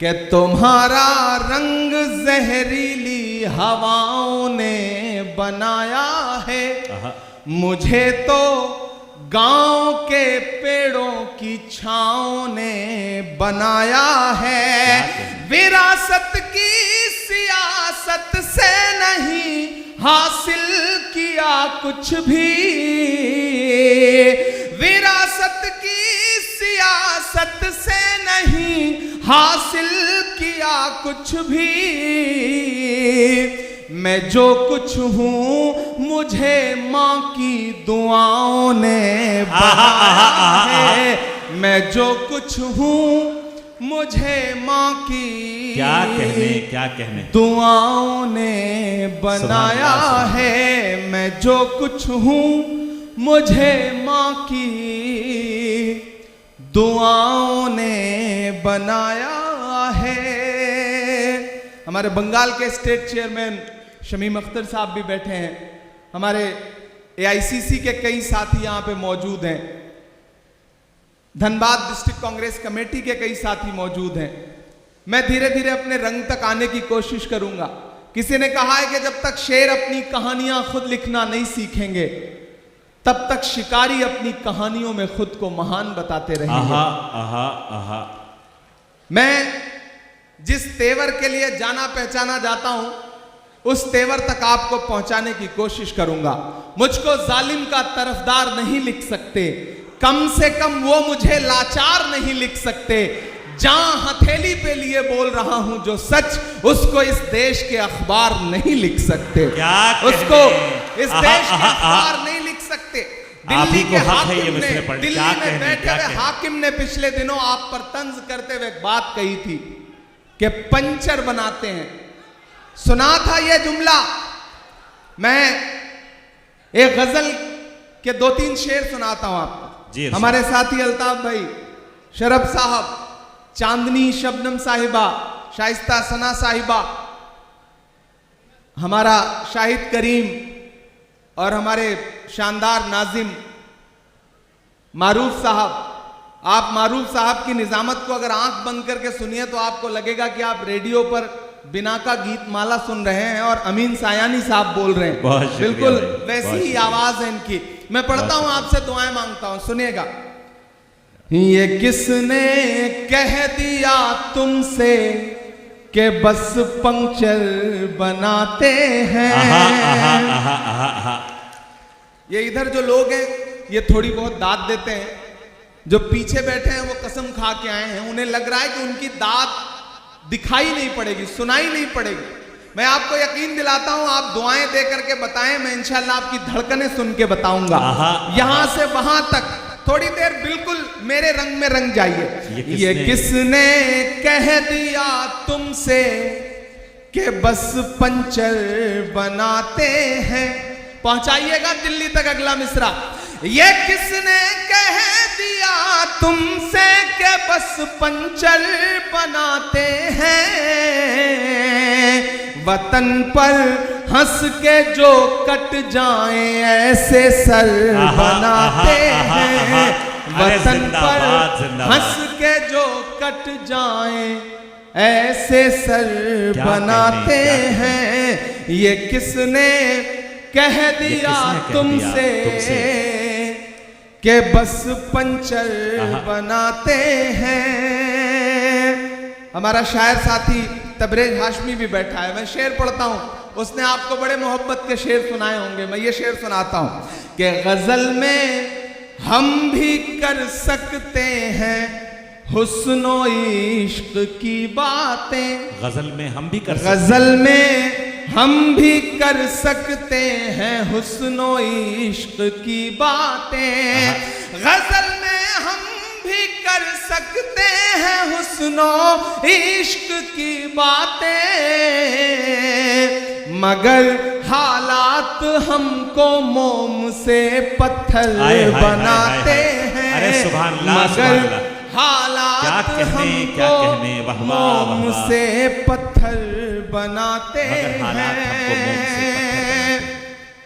कि तुम्हारा रंग जहरीली हवाओं ने बनाया है, मुझे तो गांव के पेड़ों की छाँव ने बनाया है। विरासत की सियासत से नहीं हासिल किया कुछ भी, विरासत की सियासत से नहीं हासिल किया कुछ भी। मैं जो कुछ हूँ मुझे माँ की दुआओं ने बनाया है। मैं जो कुछ हूँ मुझे माँ की क्या कहने दुआओं ने बनाया है। मैं जो कुछ हूँ मुझे माँ की दुआओं ने बनाया है। हमारे बंगाल के स्टेट चेयरमैन शमीम अख्तर साहब भी बैठे हैं। हमारे एआईसीसी के कई साथी यहाँ पे मौजूद हैं। धनबाद डिस्ट्रिक्ट कांग्रेस कमेटी के कई साथी मौजूद हैं। मैं धीरे धीरे अपने रंग तक आने की कोशिश करूंगा। किसी ने कहा है कि जब तक शेर अपनी कहानियां खुद लिखना नहीं सीखेंगे तब तक शिकारी अपनी कहानियों में खुद को महान बताते रहेंगे। मैं जिस तेवर के लिए जाना पहचाना जाता हूं उस तेवर तक आपको पहुंचाने की कोशिश करूंगा। मुझको जालिम का तरफदार नहीं लिख सकते, कम से कम वो मुझे लाचार नहीं लिख सकते। जहां हथेली पे लिए बोल रहा हूं जो सच, उसको इस देश के अखबार नहीं लिख सकते। उसको इस देश के अखबार नहीं लिख सकते। दिल्ली के हाकिम ने, दिल्ली में बैठे हुए हाकिम ने पिछले दिनों आप पर तंज करते हुए एक बात कही थी कि पंचर बनाते हैं। सुना था यह जुमला। मैं एक गजल के 2-3 शेर सुनाता हूं आपको। हमारे साथी अल्ताफ भाई, शरफ साहब, चांदनी शबनम साहिबा, शाइस्ता सना साहिबा, हमारा शाहिद करीम और हमारे शानदार नाजिम मारूफ साहब। आप मारूफ साहब की निजामत को अगर आंख बंद करके सुनिए तो आपको लगेगा कि आप रेडियो पर बिना का गीत माला सुन रहे हैं और अमीन सायानी साहब बोल रहे हैं। बिल्कुल वैसी ही आवाज है इनकी। मैं पढ़ता हूं, आपसे दुआएं मांगता हूं, सुनिएगा। ये किसने कह दिया तुमसे कि बस पंक्चर बनाते हैं। ये इधर जो लोग हैं ये थोड़ी बहुत दाद देते हैं, जो पीछे बैठे हैं वो कसम खा के आए हैं। उन्हें लग रहा है कि उनकी दाद दिखाई नहीं पड़ेगी, सुनाई नहीं पड़ेगी। मैं आपको यकीन दिलाता हूं, आप दुआएं दे करके बताएं, मैं इंशाल्लाह आपकी धड़कनें सुन के बताऊंगा। यहां से वहां तक थोड़ी देर बिल्कुल मेरे रंग में रंग जाइए। ये किसने कह दिया तुमसे कि बस पंचर बनाते हैं। पहुंचाइएगा दिल्ली तक अगला मिसरा। ये किसने कह दिया तुमसे कि बस पंचर बनाते हैं। वतन पर हंस के जो कट जाएं ऐसे सर बनाते हैं। वतन पर हंस के जो कट जाएं ऐसे सर बनाते हैं। ये किसने कह दिया तुमसे कि बस पंचर बनाते हैं। हमारा शायर साथी तबरेज हाशमी भी बैठा है। मैं शेर पढ़ता हूं, उसने आपको बड़े मोहब्बत के शेर सुनाए होंगे। मैं ये शेर सुनाता हूं कि गजल में हम भी कर सकते हैं हुस्नो इश्क की बातें। गजल में हम भी कर सकते हैं हुस्नो इश्क की बातें। गजल में हम भी कर सकते हैं हुस्नो इश्क की बातें, मगर हालात हमको मोम से पत्थर बनाते हैं। मगर हालात हमको मोम से पत्थर बनाते हैं।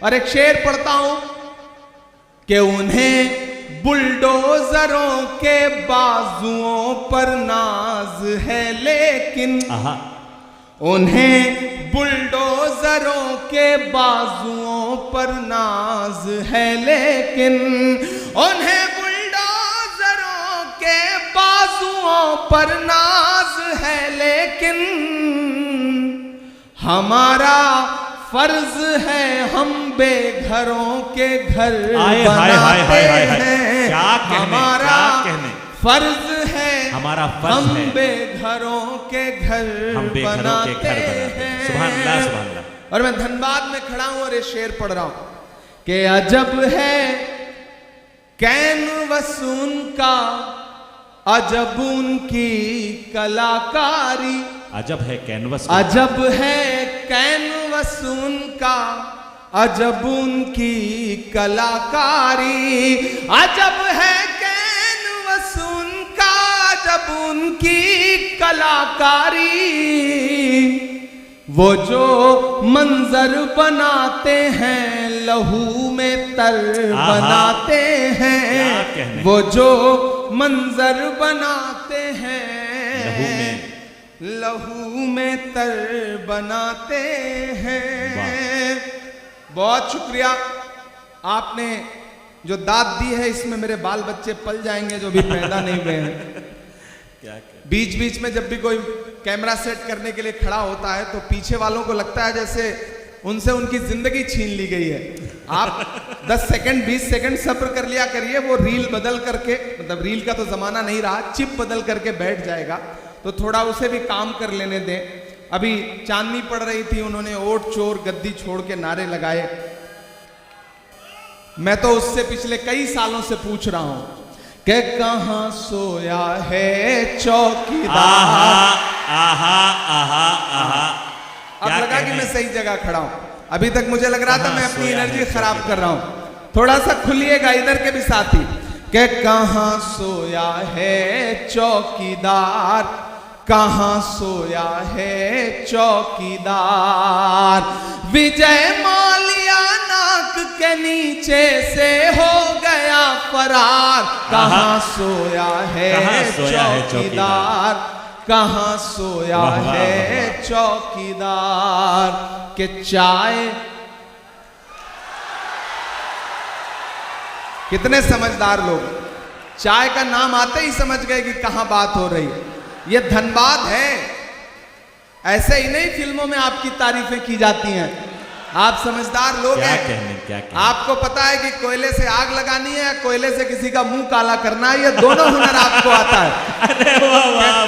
और एक शेर पढ़ता हूं कि उन्हें बुलडोजरों के बाजुओं पर नाज है लेकिन आहा उन्हें बुलडोजरों के बाजुओं पर नाज है लेकिन उन्हें बुलडोजरों के बाजुओं पर नाज है लेकिन हमारा फर्ज है हम बेघरों के घर बनाते हैं। हमारा फर्ज है हमारा हम है बेघरों के घर बनाते हैं। सुभान अल्लाह सुभान अल्लाह। और मैं धनबाद में खड़ा हूं और ये शेर पढ़ रहा हूं कि अजब है कैनवस उनका, अजब उनकी कलाकारी। अजब है कैनवस, अजब है कैनवस उनका, अजब उनकी कलाकारी। अजब है कैनवस उनका, अजब उनकी कलाकारी। वो जो मंजर बनाते हैं लहू में तर बनाते हैं। वो जो मंजर बनाते हैं लहू में तर बनाते हैं। बहुत शुक्रिया, आपने जो दाद दी है इसमें मेरे बाल बच्चे पल जाएंगे जो भी पैदा नहीं हुए हैं। बीच बीच में जब भी कोई कैमरा सेट करने के लिए खड़ा होता है तो पीछे वालों को लगता है जैसे उनसे उनकी जिंदगी छीन ली गई है। आप 10 सेकंड 20 सेकंड सब्र कर लिया करिए, वो रील बदल करके, मतलब रील का तो जमाना नहीं रहा, चिप बदल करके बैठ जाएगा, तो थोड़ा उसे भी काम कर लेने दें। अभी चांदनी पड़ रही थी, उन्होंने ओट चोर गद्दी छोड़ के नारे लगाए। मैं तो उससे पिछले कई सालों से पूछ रहा हूं कि कहां सोया है चौकीदार। अब लगा कि मैं सही जगह खड़ा हूं, अभी तक मुझे लग रहा था मैं अपनी एनर्जी खराब कर रहा हूं। थोड़ा सा खुलिएगा इधर के भी साथी कि कहां सोया है चौकीदार, कहां सोया है चौकीदार। विजय माल्या नाक के नीचे से हो गया फरार। कहां सोया है चौकीदार, कहां सोया है चौकीदार। के चाय, कितने समझदार लोग, चाय का नाम आते ही समझ गए कि कहां बात हो रही है। ये धनबाद है, ऐसे ही नहीं फिल्मों में आपकी तारीफें की जाती हैं। आप समझदार लोग हैं, क्या आपको पता है कि कोयले से आग लगानी है, कोयले से किसी का मुंह काला करना है, ये दोनों हुनर आपको आता है।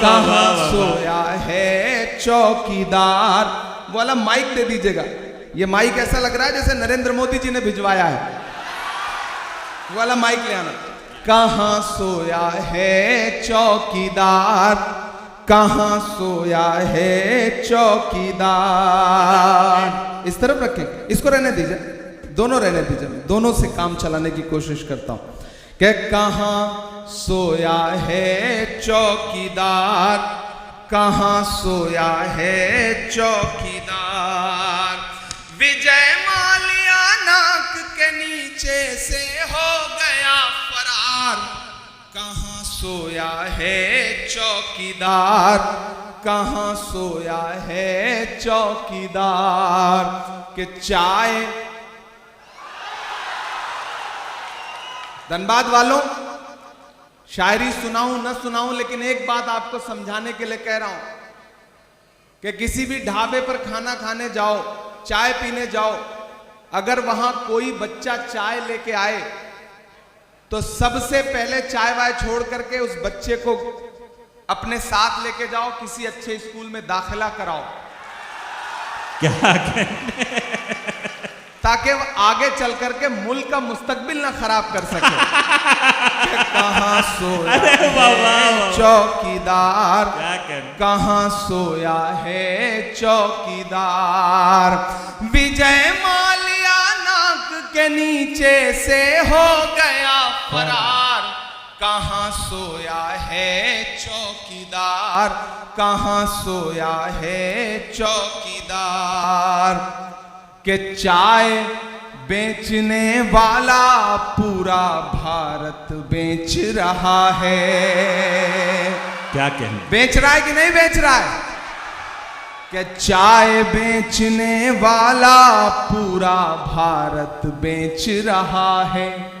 कहां सोया है चौकीदार। वो वाला माइक दे दीजिएगा, ये माइक ऐसा लग रहा है जैसे नरेंद्र मोदी जी ने भिजवाया है। वो वाला माइक ले आना। कहां सोया है चौकीदार, कहां सोया है चौकीदार। इस तरफ रखें, इसको रहने दीजिए, दोनों रहने दीजिए, दोनों से काम चलाने की कोशिश करता हूं। कि कहां सोया है चौकीदार, कहां सोया है चौकीदार। विजय माल्या नाक के नीचे से हो गया फरार। कहां सोया है चौकीदार, कहां सोया है चौकीदार। के चाय, धनबाद वालों, शायरी सुनाऊं न सुनाऊं, लेकिन एक बात आपको समझाने के लिए कह रहा हूं कि किसी भी ढाबे पर खाना खाने जाओ, चाय पीने जाओ, अगर वहां कोई बच्चा चाय लेके आए तो सबसे पहले चाय वाय छोड़ करके उस बच्चे को अपने साथ लेके जाओ, किसी अच्छे स्कूल में दाखिला कराओ। क्या ताकि वो आगे चल करके मुल्क का मुस्तकबिल ना खराब कर सके। कहां सोया है चौकीदार, कहां सोया है चौकीदार। विजय माल्या नाक के नीचे से हो गया फरार। कहां सोया है चौकीदार, कहां सोया है चौकीदार। के चाय बेचने वाला पूरा भारत बेच रहा है। क्या कहने, बेच रहा है कि नहीं बेच रहा है? कि चाय बेचने वाला पूरा भारत बेच रहा है।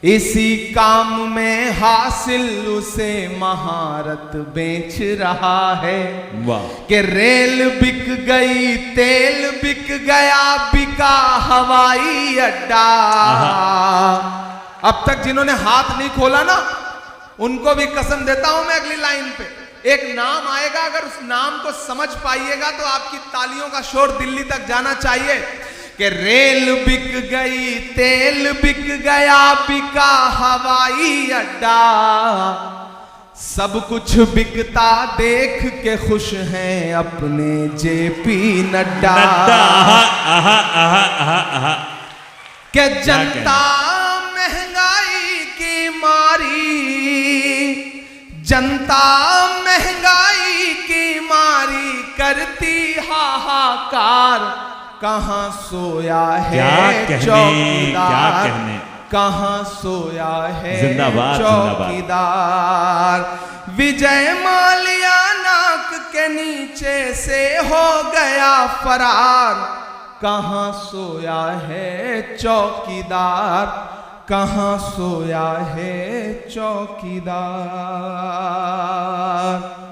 इसी काम में हासिल उसे महारत बेच रहा है। वाह, कि रेल बिक गई, तेल बिक गया, बिका हवाई अड्डा। अब तक जिन्होंने हाथ नहीं खोला ना, उनको भी कसम देता हूं मैं, अगली लाइन पे एक नाम आएगा, अगर उस नाम को समझ पाइएगा तो आपकी तालियों का शोर दिल्ली तक जाना चाहिए। कि रेल बिक गई, तेल बिक गया, बिका हवाई अड्डा। सब कुछ बिकता देख के खुश हैं अपने जेपी नड्डा। कि जनता महंगाई की मारी, जनता महंगाई की मारी करती हाहाकार। कहां सोया है चौकीदार, क्या कहने, कहां सोया है जिंदाबाद, चौकीदार। विजय माल्या नाक के नीचे से हो गया फरार। कहां सोया है चौकीदार, कहां सोया है चौकीदार।